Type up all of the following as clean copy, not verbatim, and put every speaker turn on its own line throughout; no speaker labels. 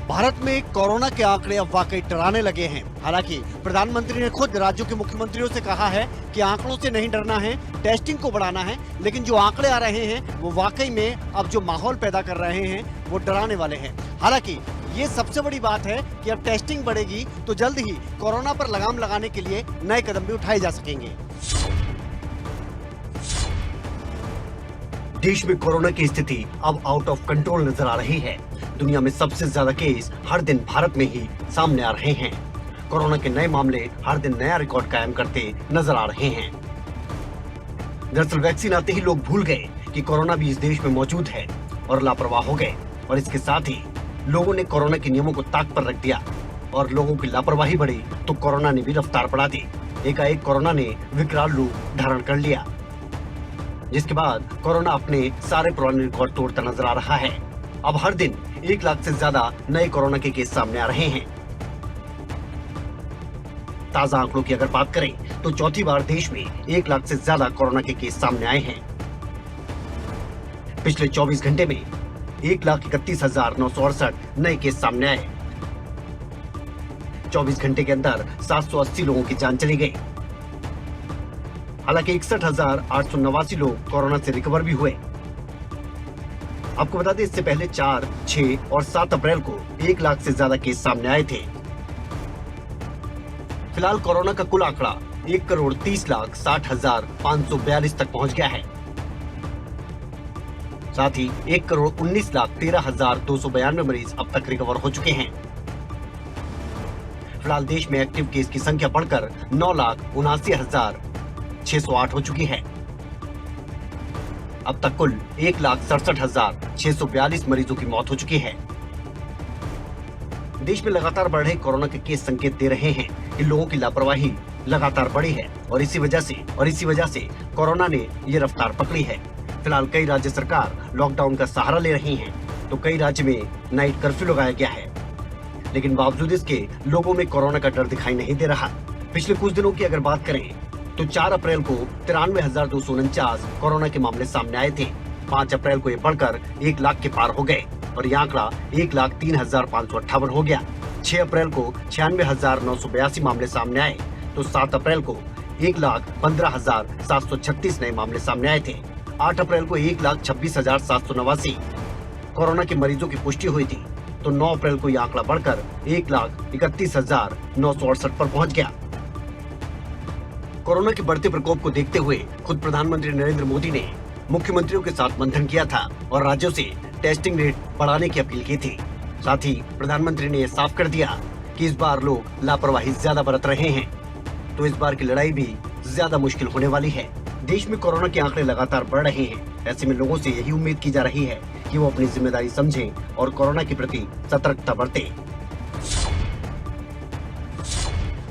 भारत में कोरोना के आंकड़े अब वाकई डराने लगे हैं। हालांकि प्रधानमंत्री ने खुद राज्यों के मुख्यमंत्रियों से कहा है कि आंकड़ों से नहीं डरना है, टेस्टिंग को बढ़ाना है। लेकिन जो आंकड़े आ रहे हैं वो वाकई में अब जो माहौल पैदा कर रहे हैं वो डराने वाले हैं। हालांकि ये सबसे बड़ी बात है कि अब टेस्टिंग बढ़ेगी तो जल्द ही कोरोना पर लगाम लगाने के लिए नए कदम भी उठाए जा सकेंगे।
देश में कोरोना की स्थिति अब आउट ऑफ कंट्रोल नजर आ रही है। दुनिया में सबसे ज्यादा केस हर दिन भारत में ही सामने आ रहे हैं। कोरोना के नए मामले हर दिन नया रिकॉर्ड कायम करते नजर आ रहे हैं। दरअसल वैक्सीन आते ही लोग भूल गए कि कोरोना भी इस देश में मौजूद है और लापरवाह हो गए, और इसके साथ ही लोगों ने कोरोना के नियमों को ताक पर रख दिया और लोगों की लापरवाही बढ़ी तो कोरोना ने भी रफ्तार बढ़ा दी। एकाएक कोरोना ने विकराल रूप धारण कर लिया, जिसके बाद कोरोना अपने सारे पुराने रिकॉर्ड तोड़ता नजर आ रहा है। अब हर दिन 1 लाख से ज्यादा नए कोरोना के केस सामने आ रहे हैं। ताजा आंकड़ों की अगर बात करें तो चौथी बार देश में 1 लाख से ज्यादा कोरोना के केस सामने आए हैं। पिछले 24 घंटे में 1,31,968 नए केस सामने आए। 24 घंटे के अंदर 780 लोगों की जान चली गई। हालांकि 61,889 लोग कोरोना से रिकवर भी हुए। आपको बता दें, इससे पहले 4, 6 और 7 अप्रैल को 1 लाख से ज्यादा केस सामने आए थे। फिलहाल कोरोना का कुल आंकड़ा 1,30,60,542 तक पहुंच गया है। साथ ही 1,19,13,292 मरीज अब तक रिकवर हो चुके हैं। फिलहाल देश में एक्टिव केस की संख्या बढ़कर 9,79,608 हो चुकी है। अब तक कुल 1,67,642 मरीजों की मौत हो चुकी है। देश में लगातार बढ़ रहे कोरोना के केस संकेत दे रहे हैं कि लोगों की लापरवाही लगातार बढ़ी है और इसी वजह से कोरोना ने ये रफ्तार पकड़ी है। फिलहाल कई राज्य सरकार लॉकडाउन का सहारा ले रही हैं, तो कई राज्य में नाइट कर्फ्यू लगाया गया है। लेकिन बावजूद इसके लोगों में कोरोना का डर दिखाई नहीं दे रहा। पिछले कुछ दिनों की अगर बात करें तो 4 अप्रैल को 93,249 कोरोना के मामले सामने आए थे। 5 अप्रैल को ये बढ़कर 1 लाख के पार हो गए और ये आंकड़ा 1,03,558 हो गया। 6 अप्रैल को 96,982 मामले सामने आए तो 7 अप्रैल को 1,15,736 नए मामले सामने आए थे। 8 अप्रैल को 1,26,789 कोरोना के मरीजों की पुष्टि हुई थी तो 9 अप्रैल को यह आंकड़ा बढ़कर 1,31,968 पर पहुंच गया। कोरोना के बढ़ते प्रकोप को देखते हुए खुद प्रधानमंत्री नरेंद्र मोदी ने मुख्यमंत्रियों के साथ मंथन किया था और राज्यों से टेस्टिंग रेट बढ़ाने की अपील की थी। साथ ही प्रधानमंत्री ने यह साफ कर दिया कि इस बार लोग लापरवाही ज्यादा बरत रहे हैं, तो इस बार की लड़ाई भी ज्यादा मुश्किल होने वाली है। देश में कोरोना के आंकड़े लगातार बढ़ रहे हैं। ऐसे में लोगों से यही उम्मीद की जा रही है कि वो अपनी जिम्मेदारी समझें और कोरोना के प्रति सतर्कता बरतें।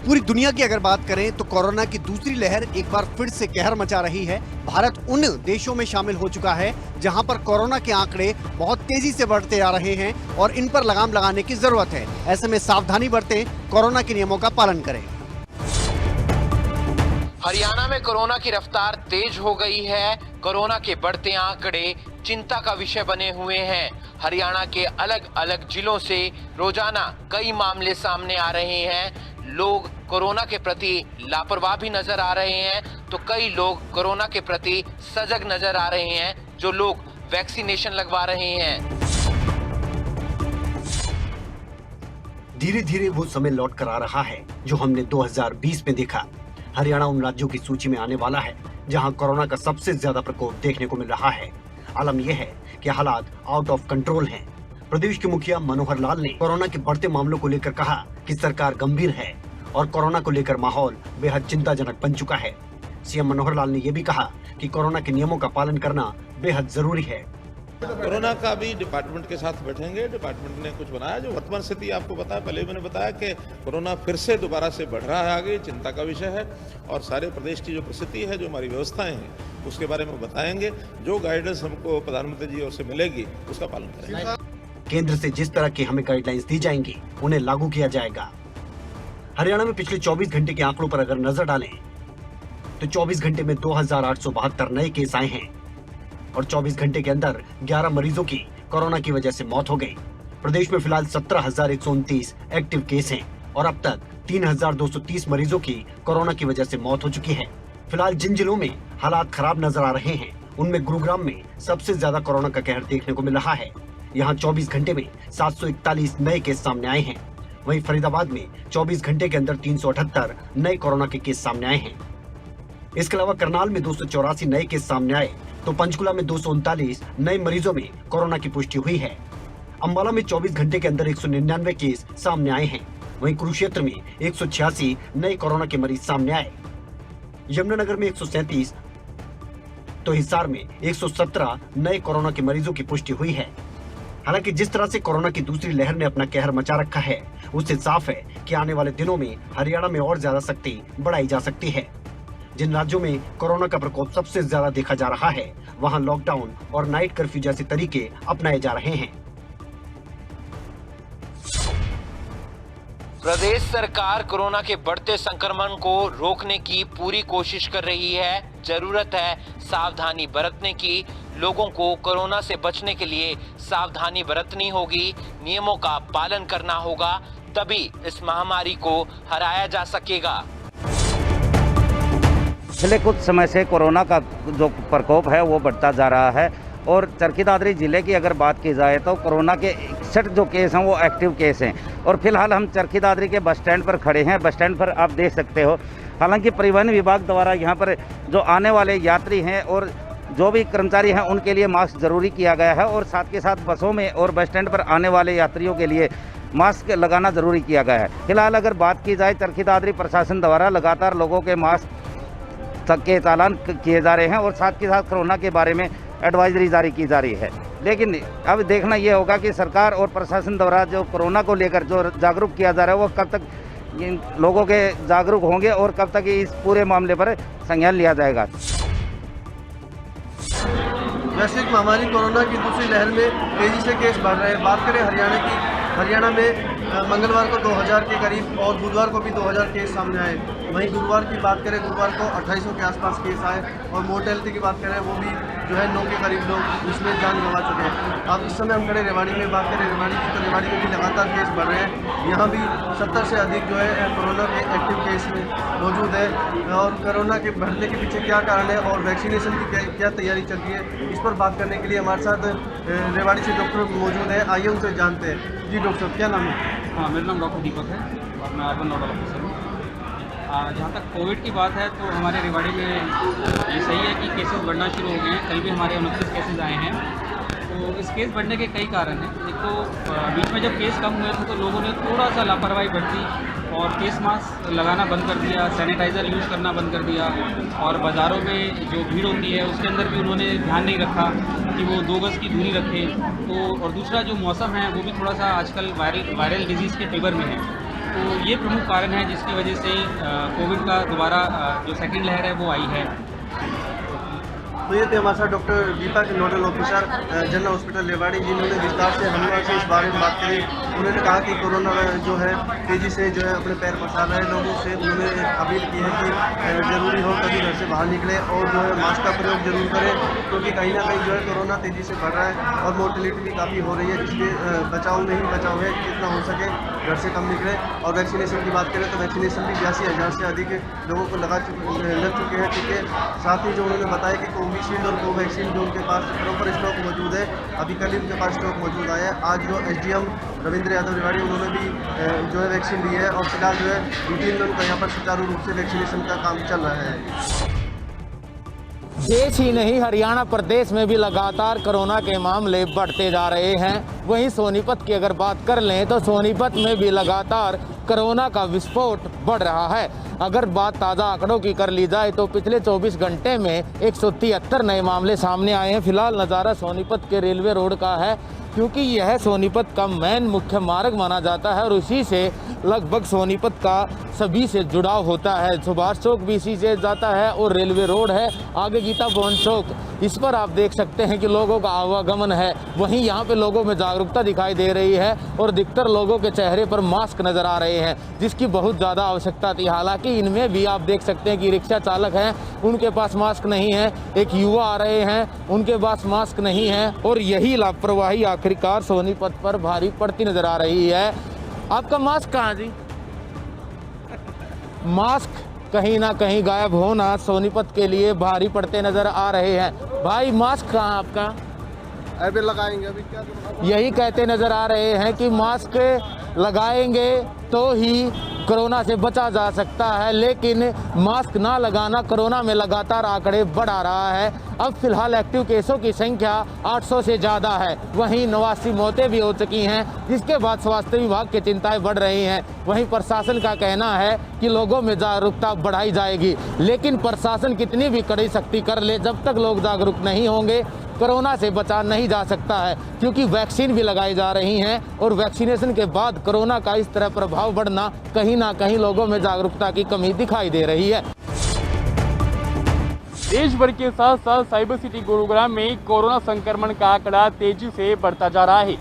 पूरी दुनिया की अगर बात करें तो कोरोना की दूसरी लहर एक बार फिर से कहर मचा रही है। भारत उन देशों में शामिल हो चुका है जहां पर कोरोना के आंकड़े बहुत तेजी से बढ़ते आ रहे हैं और इन पर लगाम लगाने की जरूरत है। ऐसे में सावधानी बरतें, कोरोना के नियमों का पालन करें।
हरियाणा में कोरोना की रफ्तार तेज हो गई है। कोरोना के बढ़ते आंकड़े चिंता का विषय बने हुए हैं। हरियाणा के अलग अलग जिलों से रोजाना कई मामले सामने आ रहे हैं। लोग कोरोना के प्रति लापरवाह भी नजर आ रहे हैं तो कई लोग कोरोना के प्रति सजग नजर आ रहे हैं, जो लोग वैक्सीनेशन लगवा रहे हैं।
धीरे धीरे वो समय लौट कर आ रहा है जो हमने 2020 में देखा। हरियाणा उन राज्यों की सूची में आने वाला है जहां कोरोना का सबसे ज्यादा प्रकोप देखने को मिल रहा है। आलम यह है कि हालात आउट ऑफ कंट्रोल हैं। प्रदेश के मुखिया मनोहर लाल ने कोरोना के बढ़ते मामलों को लेकर कहा कि सरकार गंभीर है और कोरोना को लेकर माहौल बेहद चिंताजनक बन चुका है। सीएम मनोहर लाल ने यह भी कहा कि कोरोना के नियमों का पालन करना बेहद जरूरी है।
कोरोना का भी डिपार्टमेंट के साथ बैठेंगे। डिपार्टमेंट ने कुछ बनाया जो वर्तमान स्थिति आपको बताया, पहले मैंने बताया कि कोरोना फिर से दोबारा से बढ़ रहा है, आगे चिंता का विषय है और सारे प्रदेश की जो परिस्थिति है, जो हमारी व्यवस्थाएं हैं, उसके बारे में बताएंगे। जो गाइडेंस हमको प्रधानमंत्री जी ओर से मिलेगी उसका पालन करेंगे।
केंद्र से जिस तरह की हमें गाइडलाइंस दी जाएंगी उन्हें लागू किया जाएगा। हरियाणा में पिछले 24 घंटे के आंकड़ों पर अगर नजर डालें तो 24 घंटे में 2,872 नए केस आए हैं और 24 घंटे के अंदर 11 मरीजों की कोरोना की वजह से मौत हो गई। प्रदेश में फिलहाल 17,129 एक्टिव केस हैं और अब तक 3,230 मरीजों की कोरोना की वजह से मौत हो चुकी है। फिलहाल जिन जिलों में हालात खराब नजर आ रहे हैं उनमें गुरुग्राम में सबसे ज्यादा कोरोना का कहर देखने को मिल रहा है। यहाँ 24 घंटे में 741 नए केस सामने आए हैं। वहीं फरीदाबाद में 24 घंटे के अंदर 378 नए कोरोना के केस सामने आए हैं। इसके अलावा करनाल में 284 नए केस सामने आए तो पंचकुला में 239 नए मरीजों में कोरोना की पुष्टि हुई है। अंबाला में 24 घंटे के अंदर 199 केस सामने आए हैं। वहीं कुरुक्षेत्र में 186 नए कोरोना के मरीज सामने आए। यमुनानगर में 137 तो हिसार में 117 नए कोरोना के मरीजों की पुष्टि हुई है। हालांकि जिस तरह से कोरोना की दूसरी लहर ने अपना कहर मचा रखा है उससे साफ है कि आने वाले दिनों में हरियाणा में और ज्यादा सख्ती बढ़ाई जा सकती है। जिन राज्यों में कोरोना का प्रकोप सबसे ज्यादा देखा जा रहा है वहां लॉकडाउन और नाइट कर्फ्यू जैसे तरीके अपनाए जा रहे हैं।
प्रदेश सरकार कोरोना के बढ़ते संक्रमण को रोकने की पूरी कोशिश कर रही है। जरूरत है सावधानी बरतने की। लोगों को कोरोना से बचने के लिए सावधानी बरतनी होगी, नियमों का पालन करना होगा, तभी इस महामारी को हराया जा सकेगा।
पिछले कुछ समय से कोरोना का जो प्रकोप है वो बढ़ता जा रहा है और चरखी दादरी ज़िले की अगर बात की जाए तो कोरोना के 61 जो केस हैं वो एक्टिव केस हैं। और फिलहाल हम चरखी दादरी के बस स्टैंड पर खड़े हैं। बस स्टैंड पर आप देख सकते हो, हालांकि परिवहन विभाग द्वारा यहाँ पर जो आने वाले यात्री हैं और जो भी कर्मचारी हैं उनके लिए मास्क ज़रूरी किया गया है और साथ के साथ बसों में और बस स्टैंड पर आने वाले यात्रियों के लिए मास्क लगाना ज़रूरी किया गया है। फिलहाल अगर बात की जाए चरखी दादरी प्रशासन द्वारा लगातार लोगों के मास्क के चालान किए जा रहे हैं और साथ के साथ कोरोना के बारे में एडवाइजरी जारी की जा रही है। लेकिन अब देखना ये होगा कि सरकार और प्रशासन द्वारा जो कोरोना को लेकर जो जागरूक किया जा रहा है वो कब तक इन लोगों के जागरूक होंगे और कब तक इस पूरे मामले पर संज्ञान लिया जाएगा।
वैश्विक महामारी कोरोना की दूसरी लहर में तेजी से केस बढ़ रहे हैं। बात करें हरियाणा की, हरियाणा में मंगलवार को 2000 के करीब और बुधवार को भी 2000 केस सामने आए। वहीं गुरुवार की बात करें, गुरुवार को 2800 के आसपास केस आए और मोर्टेलिटी की बात करें वो भी जो है 9 के करीब लोग इसमें जान गंवा चुके हैं। अब इस समय हम खड़े रेवाड़ी में बात करें रेवाड़ी की, तो रेवाड़ी में भी लगातार केस बढ़ रहे हैं। यहाँ भी 70 से अधिक जो है कोरोना के एक्टिव केस में मौजूद है। और कोरोना के बढ़ने के पीछे क्या कारण है और वैक्सीनेशन की क्या तैयारी चल रही है, इस पर बात करने के लिए हमारे साथ रेवाड़ी से डॉक्टर मौजूद है। आइए उनसे जानते हैं। जी डॉक्टर साहब, क्या नाम है?
हाँ, मेरा नाम डॉक्टर दीपक है और मैं अर्बन नोडल ऑफिसर हूँ। जहाँ तक कोविड की बात है तो हमारे रेवाड़ी में ये सही है कि केसेस बढ़ना शुरू हो गए हैं। कल भी हमारे 29 केसेस आए हैं। तो इस केस बढ़ने के कई कारण हैं। एक तो बीच में जब केस कम हुए थे तो लोगों ने थोड़ा सा लापरवाही बरती और फेस मास्क लगाना बंद कर दिया, सैनिटाइज़र यूज़ करना बंद कर दिया और बाज़ारों में जो भीड़ होती है उसके अंदर भी उन्होंने ध्यान नहीं रखा कि वो 2 गज़ की दूरी रखें। तो और दूसरा जो मौसम है वो भी थोड़ा सा आजकल वायरल डिजीज़ के फेवर में है। तो ये प्रमुख कारण है जिसकी वजह से कोविड का दोबारा जो सेकंड लहर है वो आई है।
तो ये थे हमारे साथ doctor Deepak, nodal officer general hospital Rewari, जिन्होंने विस्तार से हमला से इस बारे में बात करी। उन्होंने कहा कि कोरोना जो है तेज़ी से जो है अपने पैर पसार रहे लोगों से उन्होंने अपील की है कि ज़रूरी हो तभी घर से बाहर निकले और जो है मास्क का प्रयोग जरूर करें, क्योंकि कहीं ना कहीं जो है कोरोना तेज़ी से बढ़ रहा है और मोर्टेलिटी भी काफ़ी हो रही है, जिसके बचाव में ही बचाव है। जितना हो सके घर से कम निकले। और वैक्सीनेशन की बात करें तो वैक्सीनेशन भी 82,000 से अधिक लोगों को लग चुके हैं टीके। साथ ही जो उन्होंने बताया कि कोविशील्ड और कोवैक्सीन जो उनके पास प्रॉपर स्टॉक मौजूद है, अभी कल ही उनके पास स्टॉक मौजूद आया है। आज जो SDM रविंद्र यादव रेवाड़ी उन्होंने भी जो है वैक्सीन ली है और फिलहाल जो है रूटीन में उनका यहाँ पर सुचारू रूप से वैक्सीनेशन का काम चल रहा है।
देश ही नहीं, हरियाणा प्रदेश में भी लगातार कोरोना के मामले बढ़ते जा रहे हैं। वहीं सोनीपत की अगर बात कर लें तो सोनीपत में भी लगातार कोरोना का विस्फोट बढ़ रहा है। अगर बात ताज़ा आंकड़ों की कर ली जाए तो पिछले 24 घंटे में 173 नए मामले सामने आए हैं। फिलहाल नज़ारा सोनीपत के रेलवे रोड का है, क्योंकि यह सोनीपत का मेन मुख्य मार्ग माना जाता है और उसी से लगभग सोनीपत का सभी से जुड़ाव होता है। सुभाष चौक भी इसी से जाता है और रेलवे रोड है, आगे गीता भवन चौक इस पर आप देख सकते हैं कि लोगों का आवागमन है। वहीं यहाँ पे लोगों में जागरूकता दिखाई दे रही है और अधिकतर लोगों के चेहरे पर मास्क नज़र आ रहे हैं, जिसकी बहुत ज़्यादा आवश्यकता थी। हालांकि इनमें भी आप देख सकते हैं कि रिक्शा चालक हैं, उनके पास मास्क नहीं है। एक युवा आ रहे हैं, उनके पास मास्क नहीं है और यही लापरवाही आखिरकार सोनीपत पर भारी पड़ती नज़र आ रही है। आपका मास्क कहाँ जी? मास्क कहीं ना कहीं गायब होना सोनीपत के लिए भारी पड़ते नजर आ रहे हैं। भाई मास्क कहाँ आपका?
अभी लगाएंगे, अभी क्या
यही कहते नजर आ रहे हैं कि मास्क लगाएंगे तो ही कोरोना से बचा जा सकता है, लेकिन मास्क ना लगाना कोरोना में लगातार आंकड़े बढ़ा रहा है। अब फिलहाल एक्टिव केसों की संख्या 800 से ज़्यादा है। वहीं 89 मौतें भी हो चुकी हैं, जिसके बाद स्वास्थ्य विभाग की चिंताएं बढ़ रही हैं। वहीं प्रशासन का कहना है कि लोगों में जागरूकता बढ़ाई जाएगी, लेकिन प्रशासन कितनी भी कड़ी सख्ती कर ले, जब तक लोग जागरूक नहीं होंगे कोरोना से बचा नहीं जा सकता है। क्योंकि वैक्सीन भी लगाई जा रही हैं और वैक्सीनेशन के बाद कोरोना का इस तरह प्रभाव बढ़ना कहीं ना कहीं लोगों में जागरूकता की कमी दिखाई दे रही है।
देश भर के साथ साथ साइबर सिटी गुरुग्राम में कोरोना संक्रमण का आंकड़ा तेजी से बढ़ता जा रहा है।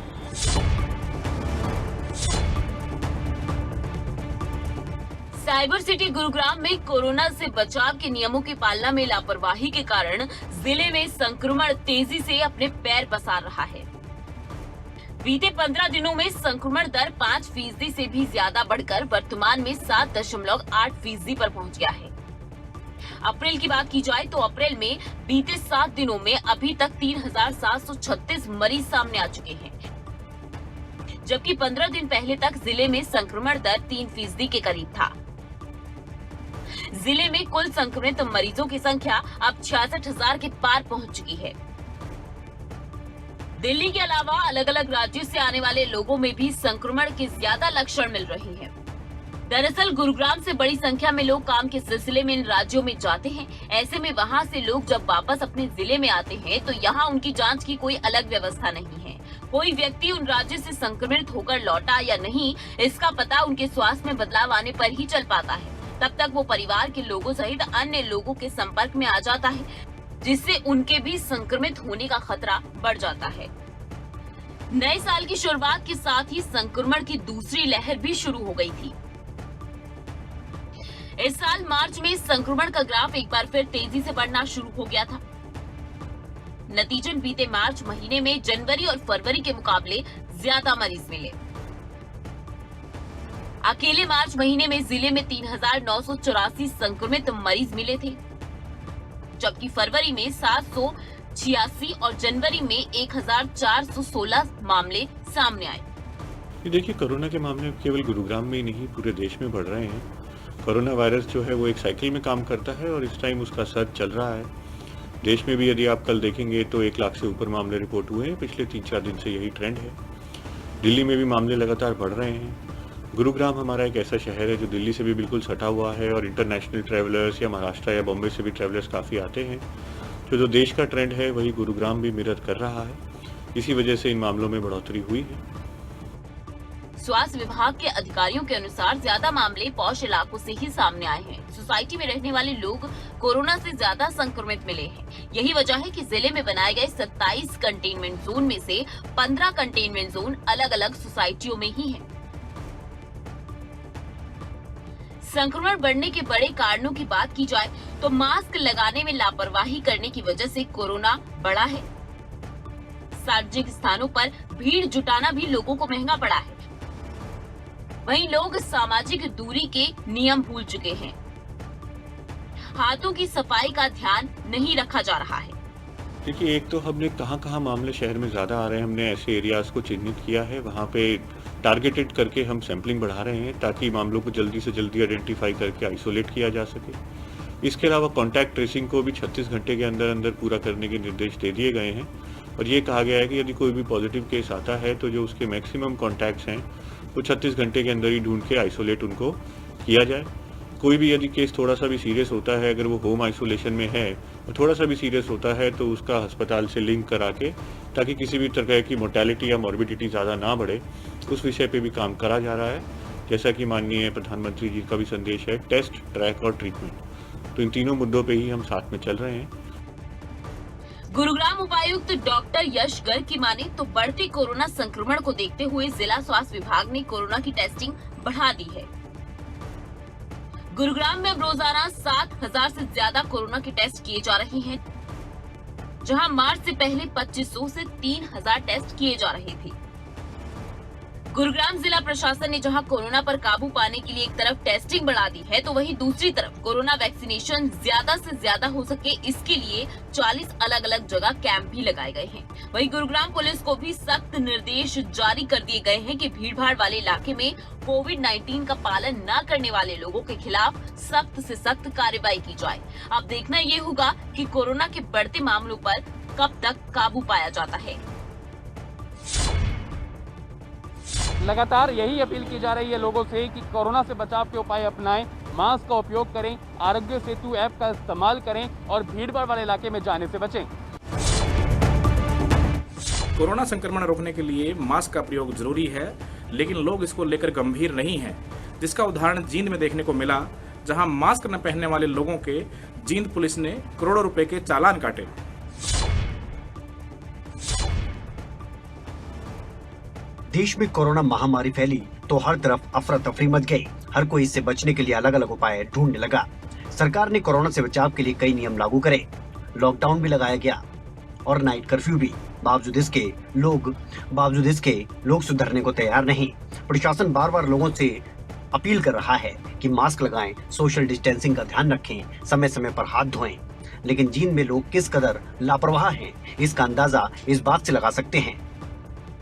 साइबर सिटी गुरुग्राम में कोरोना से बचाव के नियमों की पालना में लापरवाही के कारण जिले में संक्रमण तेजी से अपने पैर पसार रहा है। बीते 15 दिनों में संक्रमण दर 5% से भी ज्यादा बढ़कर वर्तमान में 7.8% पर पहुंच गया है। अप्रैल की बात की जाए तो अप्रैल में बीते 7 दिनों में अभी तक 3,736 मरीज सामने आ चुके हैं, जबकि 15 दिन पहले तक जिले में संक्रमण दर 3% के करीब था। जिले में कुल संक्रमित मरीजों की संख्या अब 66,000 के पार पहुंच चुकी है। दिल्ली के अलावा अलग अलग राज्यों से आने वाले लोगों में भी संक्रमण के ज्यादा लक्षण मिल रहे हैं। दरअसल गुरुग्राम से बड़ी संख्या में लोग काम के सिलसिले में इन राज्यों में जाते हैं। ऐसे में वहां से लोग जब वापस अपने जिले में आते हैं तो यहाँ उनकी जांच की कोई अलग व्यवस्था नहीं है। कोई व्यक्ति उन राज्यों से संक्रमित होकर लौटा या नहीं, इसका पता उनके स्वास्थ्य में बदलाव आने पर ही चल पाता है। तब तक वो परिवार के लोगों सहित अन्य लोगों के संपर्क में आ जाता है, जिससे उनके भी संक्रमित होने का खतरा बढ़ जाता है। नए साल की शुरुआत के साथ ही संक्रमण की दूसरी लहर भी शुरू हो गई थी। इस साल मार्च में संक्रमण का ग्राफ एक बार फिर तेजी से बढ़ना शुरू हो गया था। नतीजन बीते मार्च महीने में जनवरी और फरवरी के मुकाबले ज्यादा मरीज मिले। अकेले मार्च महीने में जिले में 3,984 संक्रमित मरीज मिले थे, जबकि फरवरी में 786 और जनवरी में 1,416 मामले सामने आए।
देखिए, कोरोना के मामले केवल गुरुग्राम में ही नहीं पूरे देश में बढ़ रहे हैं। कोरोना वायरस जो है वो एक साइकिल में काम करता है और इस टाइम उसका सर्ज चल रहा है। देश में भी यदि आप कल देखेंगे तो 1 लाख से ऊपर मामले रिपोर्ट हुए हैं। पिछले 3-4 दिन से यही ट्रेंड है। दिल्ली में भी मामले लगातार बढ़ रहे हैं। गुरुग्राम हमारा एक ऐसा शहर है जो दिल्ली से भी बिल्कुल सटा हुआ है और इंटरनेशनल ट्रैवलर्स या महाराष्ट्र या बॉम्बे से भी ट्रैवलर्स काफ़ी आते हैं। तो जो देश का ट्रेंड है वही गुरुग्राम भी मिरर कर रहा है। इसी वजह से इन मामलों में बढ़ोतरी हुई है।
स्वास्थ्य विभाग के अधिकारियों के अनुसार ज्यादा मामले पॉश इलाकों से ही सामने आए हैं। सोसाइटी में रहने वाले लोग कोरोना से ज्यादा संक्रमित मिले हैं। यही वजह है कि जिले में बनाए गए 27 कंटेनमेंट जोन में से 15 कंटेनमेंट जोन अलग अलग सोसाइटियों में ही हैं। संक्रमण बढ़ने के बड़े कारणों की बात की जाए तो मास्क लगाने में लापरवाही करने की वजह से कोरोना बढ़ा है। सार्वजनिक स्थानों पर भीड़ जुटाना भी लोगों को महंगा पड़ा है। वहीं लोग सामाजिक दूरी के नियम भूल चुके हैं। हाथों की सफाई का ध्यान नहीं रखा जा रहा है।
देखिए, एक तो हमने कहाँ मामले शहर में ज़्यादा आ रहे हैं, हमने ऐसे एरियाज़ को चिन्हित किया है। वहाँ पे टारगेटेड करके हम सैंपलिंग बढ़ा रहे हैं ताकि मामलों को जल्दी से जल्दी आइडेंटिफाई करके आइसोलेट किया जा सके। इसके अलावा कॉन्टैक्ट ट्रेसिंग को भी 36 घंटे के अंदर अंदर पूरा करने के निर्देश दे दिए गए हैं और ये कहा गया है कि यदि कोई भी पॉजिटिव केस आता है तो जो उसके मैक्सिमम कॉन्टैक्ट्स हैं वो 36 घंटे के अंदर ही ढूंढ के आइसोलेट उनको किया जाए। कोई भी यदि केस थोड़ा सा भी सीरियस होता है, अगर वो होम आइसोलेशन में है और थोड़ा सा भी सीरियस होता है तो उसका अस्पताल से लिंक करा के, ताकि किसी भी तरह की मोर्टेलिटी या मॉर्बिडिटी ज़्यादा ना बढ़े, उस विषय पे भी काम करा जा रहा है। जैसा कि माननीय प्रधानमंत्री जी का भी संदेश है, टेस्ट, ट्रैक और ट्रीटमेंट। तो इन तीनों मुद्दों पे ही हम साथ में चल रहे हैं।
गुरुग्राम उपायुक्त डॉक्टर यश गर्ग की माने तो बढ़ते कोरोना संक्रमण को देखते हुए जिला स्वास्थ्य विभाग ने कोरोना की टेस्टिंग बढ़ा दी है। गुरुग्राम में अब रोजाना 7,000 से ज्यादा कोरोना के टेस्ट किए जा रहे हैं, जहां मार्च से पहले 2500 से 3,000 टेस्ट किए जा रहे थे। गुरुग्राम जिला प्रशासन ने जहां कोरोना पर काबू पाने के लिए एक तरफ टेस्टिंग बढ़ा दी है, तो वहीं दूसरी तरफ कोरोना वैक्सीनेशन ज्यादा से ज्यादा हो सके इसके लिए 40 अलग अलग जगह कैंप भी लगाए गए हैं। वहीं गुरुग्राम पुलिस को भी सख्त निर्देश जारी कर दिए गए हैं कि भीड़भाड़ वाले इलाके में कोविड-19 का पालन न करने वाले लोगों के खिलाफ सख्त से सख्त कार्रवाई की जाए। अब देखना ये होगा कि कोरोना के बढ़ते मामलों पर कब तक काबू पाया जाता है।
लगातार यही अपील की जा रही है लोगों से कि कोरोना से बचाव के उपाय अपनाएं, मास्क का उपयोग करें, आरोग्य सेतु ऐप का इस्तेमाल करें और भीड़भाड़ वाले इलाके में जाने से बचें।
कोरोना संक्रमण रोकने के लिए मास्क का प्रयोग जरूरी है, लेकिन लोग इसको लेकर गंभीर नहीं हैं, जिसका उदाहरण जींद में देखने को मिला, जहां मास्क न पहनने वाले लोगों के जींद पुलिस ने करोड़ों रुपए के चालान काटे।
देश में कोरोना महामारी फैली तो हर तरफ अफरा तफरी मच गई। हर कोई इससे बचने के लिए अलग अलग उपाय ढूंढने लगा। सरकार ने कोरोना से बचाव के लिए कई नियम लागू करे, लॉकडाउन भी लगाया गया और नाइट कर्फ्यू भी। बावजूद इसके लोग सुधरने को तैयार नहीं। प्रशासन बार बार लोगों से अपील कर रहा है कि मास्क लगाएं, सोशल डिस्टेंसिंग का ध्यान रखें, समय समय पर हाथ धोएं। लेकिन जींद में लोग किस कदर लापरवाह हैं, इसका अंदाजा इस बात से लगा सकते हैं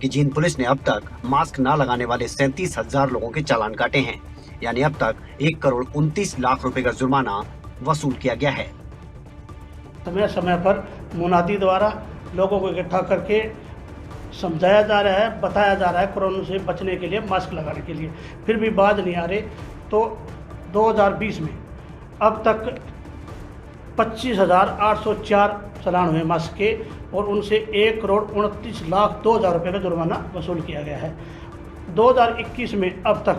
कि जींद पुलिस ने अब तक मास्क न लगाने वाले 37,000 लोगों के चालान काटे हैं। यानी अब तक 1,29,00,000 रुपए का जुर्माना वसूल किया गया है।
समय समय पर मुनादी द्वारा लोगों को इकट्ठा करके समझाया जा रहा है, बताया जा रहा है कोरोना से बचने के लिए, मास्क लगाने के लिए, फिर भी बाज नहीं आ रहे। तो 2020 में अब तक 25,804 चालान हुए मास्क के और उनसे 1,29,02,000 रुपये का जुर्माना वसूल किया गया है। 2021 में अब तक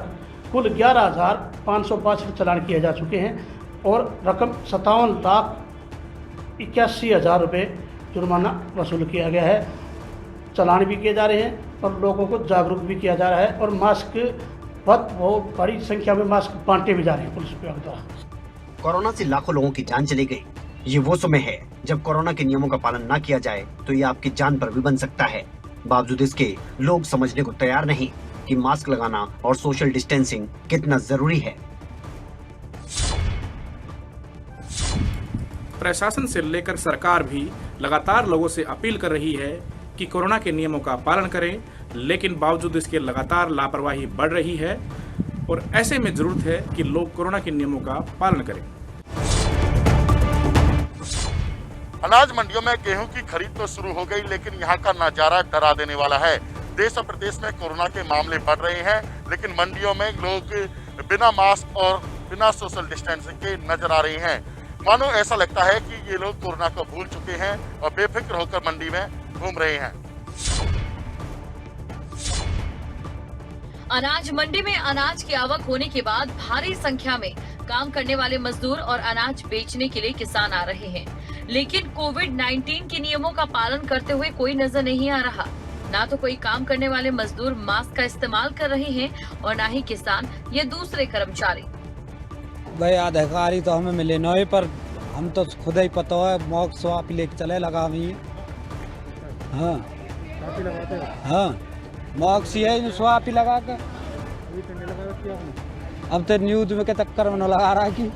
कुल 11,562 चालान किए जा चुके हैं और रकम 57,81,000 रुपये जुर्माना वसूल किया गया है। चालान भी किए जा रहे हैं और लोगों को जागरूक भी किया जा रहा है और मास्क बहुत बड़ी संख्या में मास्क बांटे भी जा रहे हैं पुलिस विभाग द्वारा।
कोरोना से लाखों लोगों की जान चली गई। ये वो समय है जब कोरोना के नियमों का पालन न किया जाए तो ये आपकी जान पर भी बन सकता है। बावजूद इसके लोग समझने को तैयार नहीं कि मास्क लगाना और सोशल डिस्टेंसिंग कितना जरूरी है।
प्रशासन से लेकर सरकार भी लगातार लोगों से अपील कर रही है कि कोरोना के नियमों का पालन करें, लेकिन बावजूद इसके लगातार लापरवाही बढ़ रही है और ऐसे में जरूरत है कि लोग कोरोना के नियमों का पालन करें।
अनाज मंडियों में गेहूं की खरीद तो शुरू हो गई, लेकिन यहाँ का नजारा डरा देने वाला है। देश और प्रदेश में कोरोना के मामले बढ़ रहे हैं, लेकिन मंडियों में लोग बिना मास्क और बिना सोशल डिस्टेंसिंग के नजर आ रहे हैं। मानो ऐसा लगता है कि ये लोग कोरोना को भूल चुके हैं और बेफिक्र होकर मंडी में घूम रहे हैं।
अनाज मंडी में अनाज की आवक होने के बाद भारी संख्या में काम करने वाले मजदूर और अनाज बेचने के लिए किसान आ रहे हैं, लेकिन कोविड-19 के नियमों का पालन करते हुए कोई नजर नहीं आ रहा। ना तो कोई काम करने वाले मजदूर मास्क का इस्तेमाल कर रहे हैं और ना ही किसान या दूसरे कर्मचारी।
भाई अधिकारी तो हमें मिले नहीं, पर हम तो खुद ही पता है मॉक स्वाप लेके चले लगा हुई। हाँ मॉक सी स्वाप ही लगा कर अब तो न्यूज में के चक्कर में लगा रहा कि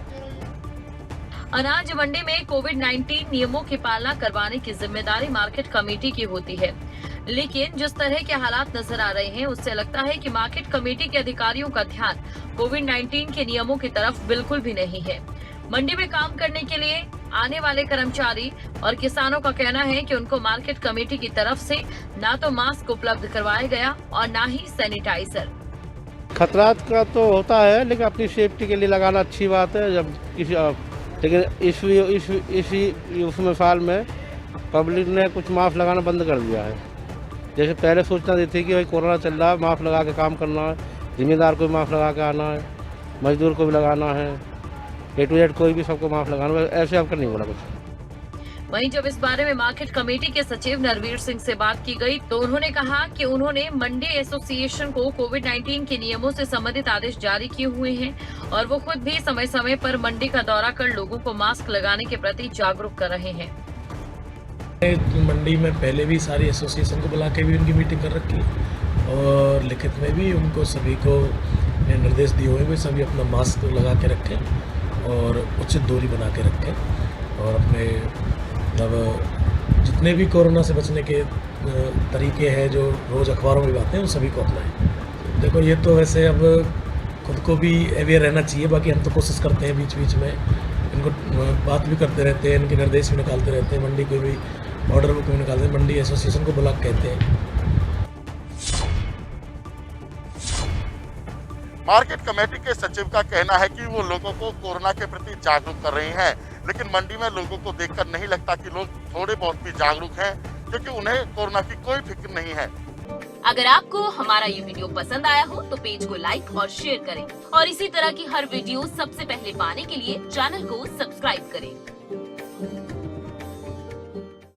अनाज मंडी में कोविड-19 नियमों की पालना करवाने की जिम्मेदारी मार्केट कमेटी की होती है, लेकिन जिस तरह के हालात नजर आ रहे हैं उससे लगता है कि मार्केट कमेटी के अधिकारियों का ध्यान कोविड-19 के नियमों की तरफ बिल्कुल भी नहीं है। मंडी में काम करने के लिए आने वाले कर्मचारी और किसानों का कहना है कि उनको मार्केट कमेटी की तरफ से ना तो मास्क उपलब्ध करवाया गया और ना ही सैनिटाइजर।
खतरात का तो होता है, लेकिन अपनी सेफ्टी के लिए लगाना अच्छी बात है। जब किसी लेकिन इसमें साल में पब्लिक ने कुछ मास्क लगाना बंद कर दिया है। जैसे पहले सूचना दी थी कि भाई कोरोना चल रहा है, मास्क लगा के काम करना है, जिम्मेदार को भी मास्क लगा के आना है, मजदूर को भी लगाना है, A to Z कोई भी सबको मास्क लगाना है। ऐसे आपका नहीं बोला कुछ।
वहीं जब इस बारे में मार्केट कमेटी के सचिव नरवीर सिंह से बात की गई तो उन्होंने कहा कि उन्होंने मंडी एसोसिएशन को कोविड-19 के नियमों से संबंधित आदेश जारी किए हुए हैं और वो खुद भी समय समय पर मंडी का दौरा कर लोगों को मास्क लगाने के प्रति जागरूक कर रहे हैं।
मंडी में पहले भी सारी एसोसिएशन को बुला के भी उनकी मीटिंग कर रखी और लिखित में भी उनको सभी को निर्देश दिए हुए सभी अपना मास्क लगा के रखें और उचित दूरी बना के रखें और अपने मतलब जितने भी कोरोना से बचने के तरीके हैं जो रोज़ अखबारों में आते हैं उन सभी को अपनाएं। देखो ये तो वैसे अब खुद को भी अवेयर रहना चाहिए, बाकी हम तो कोशिश करते हैं बीच बीच में इनको बात भी करते रहते हैं, इनके निर्देश भी निकालते रहते हैं, मंडी को भी ऑर्डर बुक भी निकालते हैं, मंडी एसोसिएशन को बुला कहते हैं।
मार्केट कमेटी के सचिव का कहना है कि वो लोगों को कोरोना के प्रति जागरूक कर रहे हैं, लेकिन मंडी में लोगों को देखकर नहीं लगता कि लोग थोड़े बहुत भी जागरूक हैं, क्योंकि उन्हें कोरोना की कोई फिक्र नहीं है।
अगर आपको हमारा ये वीडियो पसंद आया हो तो पेज को लाइक और शेयर करें और इसी तरह की हर वीडियो सबसे पहले पाने के लिए चैनल को सब्सक्राइब करें।